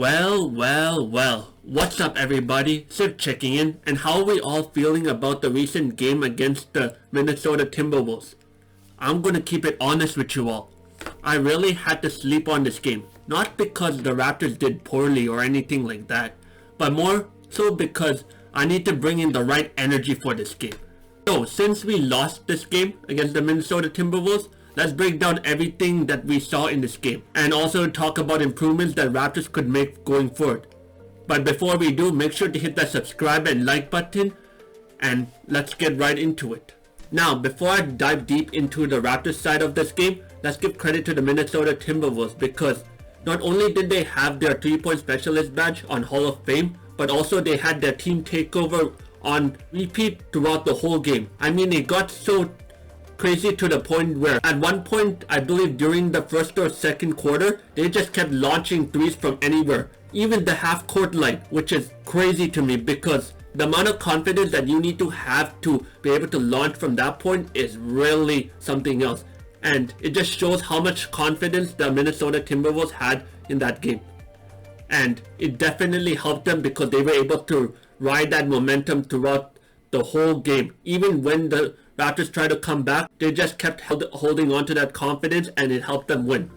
Well, what's up everybody? Sip checking in, and how are we all feeling about the recent game against the Minnesota Timberwolves? I'm gonna keep it honest with you all. I really had to sleep on this game, not because the Raptors did poorly or anything like that, but more so because I need to bring in the right energy for this game. So since we lost this game against the Minnesota Timberwolves, let's break down everything that we saw in this game and also talk about improvements that Raptors could make going forward. But before we do, make sure to hit that subscribe and like button, and let's get right into it. Now, before I dive deep into the Raptors side of this game, let's give credit to the Minnesota Timberwolves, because not only did they have their 3-point specialist badge on Hall of Fame, but also they had their team takeover on repeat throughout the whole game. I mean, it got so crazy to the point where at one point, I believe during the first or second quarter, they just kept launching threes from anywhere, even the half court line, which is crazy to me because the amount of confidence that you need to have to be able to launch from that point is really something else. And it just shows how much confidence the Minnesota Timberwolves had in that game. And it definitely helped them because they were able to ride that momentum throughout the whole game. Even when the Raptors tried to come back, they just kept holding on to that confidence, and it helped them win.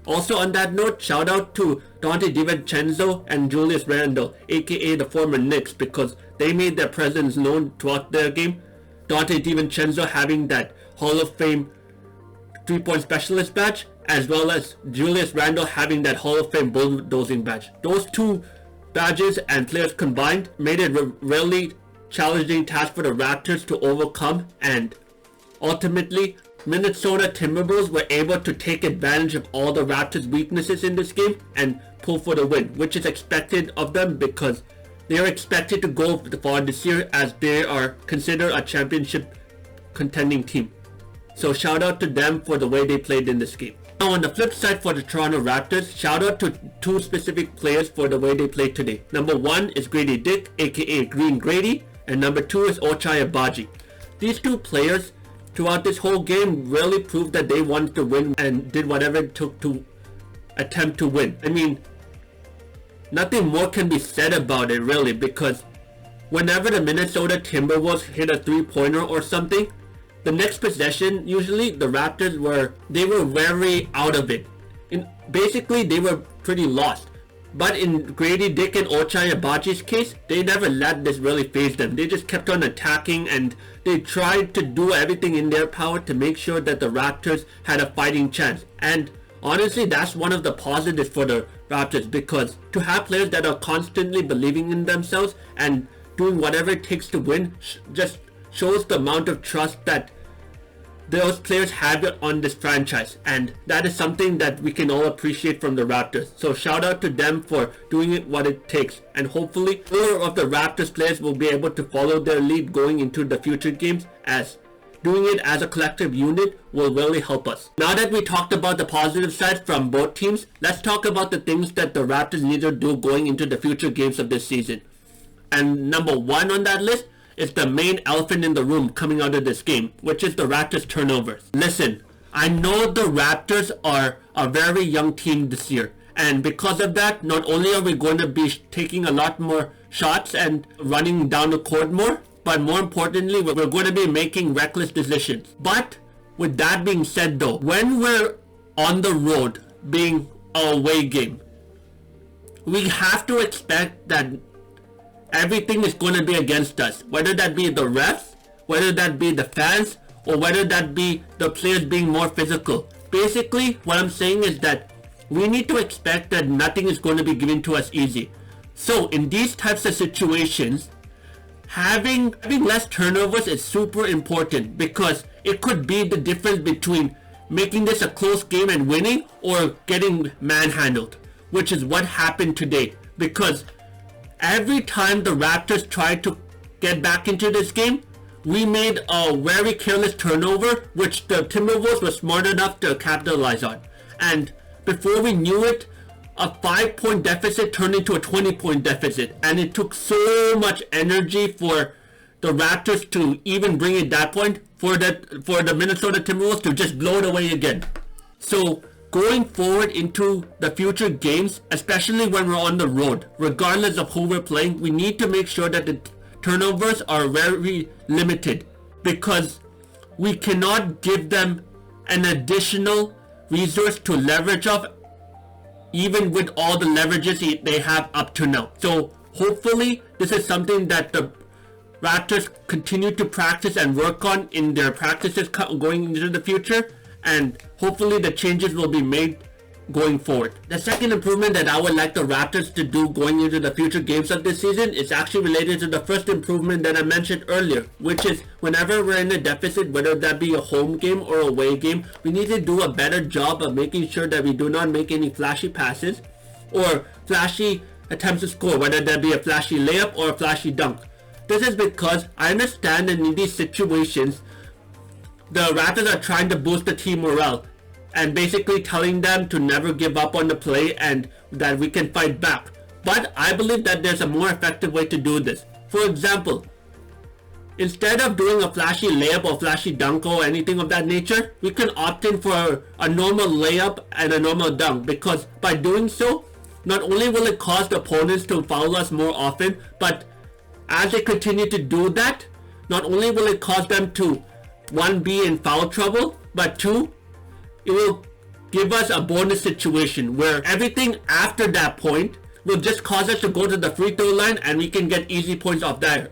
Also on that note, shout out to Donte DiVincenzo and Julius Randle, aka the former Knicks, because they made their presence known throughout their game. Donte DiVincenzo having that Hall of Fame 3-point specialist badge, as well as Julius Randle having that Hall of Fame bulldozing badge. Those two badges and players combined made it really challenging task for the Raptors to overcome, and ultimately Minnesota Timberwolves were able to take advantage of all the Raptors' weaknesses in this game and pull for the win, which is expected of them because they are expected to go far this year as they are considered a championship contending team. So shout out to them for the way they played in this game. Now on the flip side for the Toronto Raptors, shout out to two specific players for the way they played today. Number one is Grady Dick, aka Green Grady, and number two is Ochai Agbaji. These two players throughout this whole game really proved that they wanted to win and did whatever it took to attempt to win. I mean, nothing more can be said about it really, because whenever the Minnesota Timberwolves hit a 3-pointer or something, the next possession, usually the Raptors were very out of it. Basically, they were pretty lost. But in Grady Dick and Ochai Agbaji's case, they never let this really faze them. They just kept on attacking, and they tried to do everything in their power to make sure that the Raptors had a fighting chance. And honestly, that's one of the positives for the Raptors, because to have players that are constantly believing in themselves and doing whatever it takes to win just shows the amount of trust that those players have on this franchise, and that is something that we can all appreciate from the Raptors. So shout out to them for doing it what it takes, and hopefully more of the Raptors players will be able to follow their lead going into the future games, as doing it as a collective unit will really help us. Now that we talked about the positive side from both teams, let's talk about the things that the Raptors need to do going into the future games of this season. And number one on that list is the main elephant in the room coming out of this game, which is the Raptors turnovers. Listen, I know the Raptors are a very young team this year, and because of that, not only are we going to be taking a lot more shots and running down the court more, but more importantly, we're going to be making reckless decisions. But with that being said though, when we're on the road being an away game, we have to expect that everything is going to be against us, whether that be the refs, whether that be the fans, or whether that be the players being more physical. Basically, what I'm saying is that we need to expect that nothing is going to be given to us easy. So in these types of situations, having less turnovers is super important, because it could be the difference between making this a close game and winning or getting manhandled, which is what happened today. Because every time the Raptors tried to get back into this game, we made a very careless turnover, which the Timberwolves were smart enough to capitalize on. And before we knew it, a 5-point deficit turned into a 20-point deficit. And it took so much energy for the Raptors to even bring it that point, for the Minnesota Timberwolves to just blow it away again. So going forward into the future games, especially when we're on the road, regardless of who we're playing, we need to make sure that the turnovers are very limited, because we cannot give them an additional resource to leverage off, even with all the leverages they have up to now. So hopefully this is something that the Raptors continue to practice and work on in their practices going into the future, and hopefully the changes will be made going forward. The second improvement that I would like the Raptors to do going into the future games of this season is actually related to the first improvement that I mentioned earlier, which is whenever we're in a deficit, whether that be a home game or away game, we need to do a better job of making sure that we do not make any flashy passes or flashy attempts to score, whether that be a flashy layup or a flashy dunk. This is because I understand that in these situations, the Raptors are trying to boost the team morale and basically telling them to never give up on the play and that we can fight back. But I believe that there's a more effective way to do this. For example, instead of doing a flashy layup or flashy dunk or anything of that nature, we can opt in for a normal layup and a normal dunk, because by doing so, not only will it cause the opponents to foul us more often, but as they continue to do that, not only will it cause them to, one, be in foul trouble, but two, it will give us a bonus situation where everything after that point will just cause us to go to the free throw line and we can get easy points off there.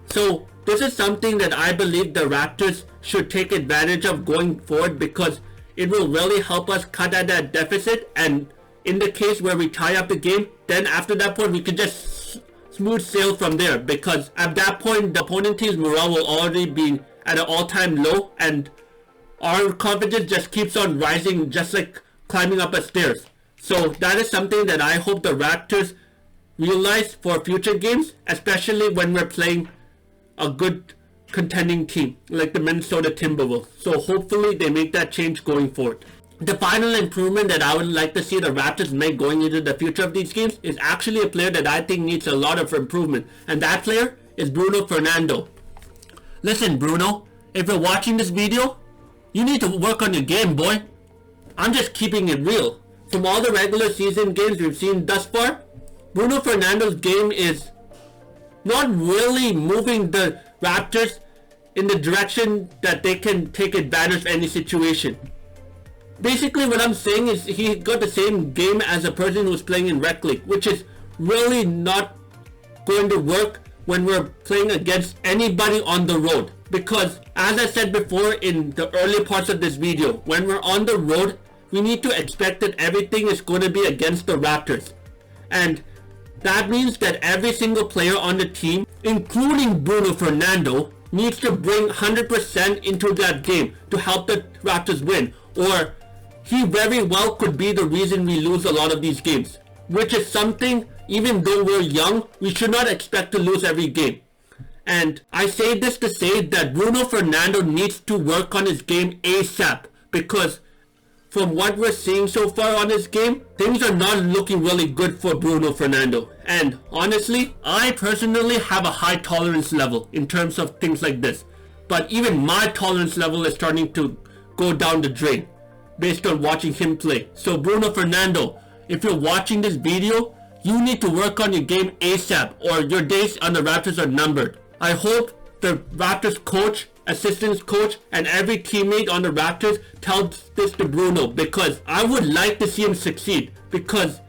So this is something that I believe the Raptors should take advantage of going forward, because it will really help us cut at that deficit, and in the case where we tie up the game, then after that point we can just smooth sail from there, because at that point the opponent team's morale will already be at an all-time low and our confidence just keeps on rising, just like climbing up a stairs. So that is something that I hope the Raptors realize for future games, especially when we're playing a good contending team like the Minnesota Timberwolves. So hopefully they make that change going forward. The final improvement that I would like to see the Raptors make going into the future of these games is actually a player that I think needs a lot of improvement, and that player is Bruno Fernando. Listen, Bruno, if you're watching this video, you need to work on your game, boy. I'm just keeping it real. From all the regular season games we've seen thus far, Bruno Fernando's game is not really moving the Raptors in the direction that they can take advantage of any situation. Basically what I'm saying is he got the same game as a person who's playing in Rec League, which is really not going to work when we're playing against anybody on the road. Because as I said before in the early parts of this video, when we're on the road, we need to expect that everything is going to be against the Raptors. And that means that every single player on the team, including Bruno Fernando, needs to bring 100% into that game to help the Raptors win, or he very well could be the reason we lose a lot of these games, which is something, even though we're young, we should not expect to lose every game. And I say this to say that Bruno Fernando needs to work on his game ASAP, because from what we're seeing so far on his game, things are not looking really good for Bruno Fernando. And honestly, I personally have a high tolerance level in terms of things like this. But even my tolerance level is starting to go down the drain based on watching him play. So Bruno Fernando, if you're watching this video, you need to work on your game ASAP, or your days on the Raptors are numbered. I hope the Raptors coach, assistant coach, and every teammate on the Raptors tells this to Bruno, because I would like to see him succeed, because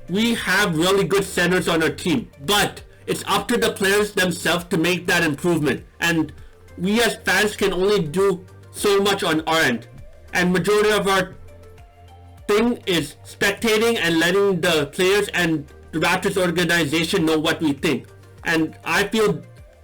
we have really good centers on our team. But it's up to the players themselves to make that improvement, and we as fans can only do so much on our end. And majority of our thing is spectating and letting the players and the Raptors organization know what we think. And I feel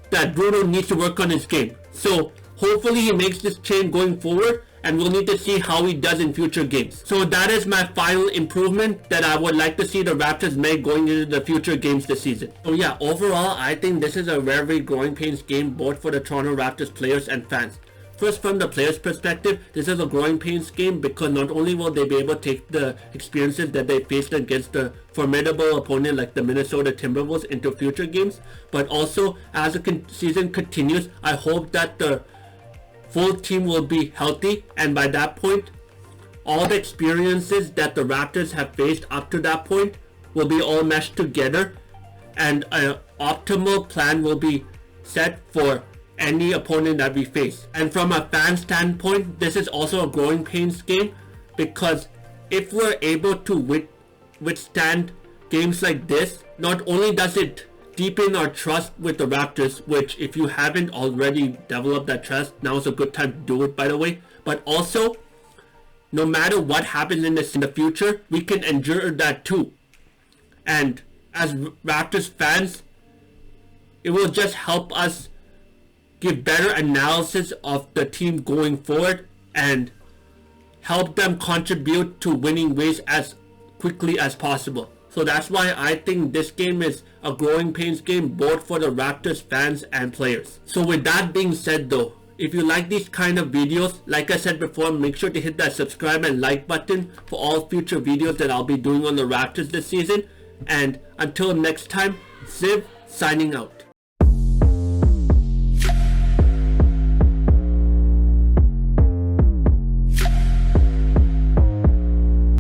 that Bruno needs to work on his game. So hopefully he makes this change going forward, and we'll need to see how he does in future games. So that is my final improvement that I would like to see the Raptors make going into the future games this season. So yeah, overall I think this is a very growing pains game both for the Toronto Raptors players and fans. First, from the players' perspective, this is a growing pains game because not only will they be able to take the experiences that they faced against a formidable opponent like the Minnesota Timberwolves into future games, but also as the season continues, I hope that the full team will be healthy, and by that point, all the experiences that the Raptors have faced up to that point will be all meshed together, and an optimal plan will be set for any opponent that we face. And from a fan standpoint, this is also a growing pains game, because if we're able to withstand games like this, not only does it deepen our trust with the Raptors, which if you haven't already developed that trust, now is a good time to do it, by the way, but also no matter what happens in the future, we can endure that too. And as Raptors fans, it will just help us give better analysis of the team going forward and help them contribute to winning ways as quickly as possible. So that's why I think this game is a growing pains game, both for the Raptors fans and players. So with that being said though, if you like these kind of videos, like I said before, make sure to hit that subscribe and like button for all future videos that I'll be doing on the Raptors this season. And until next time, Ziv signing out.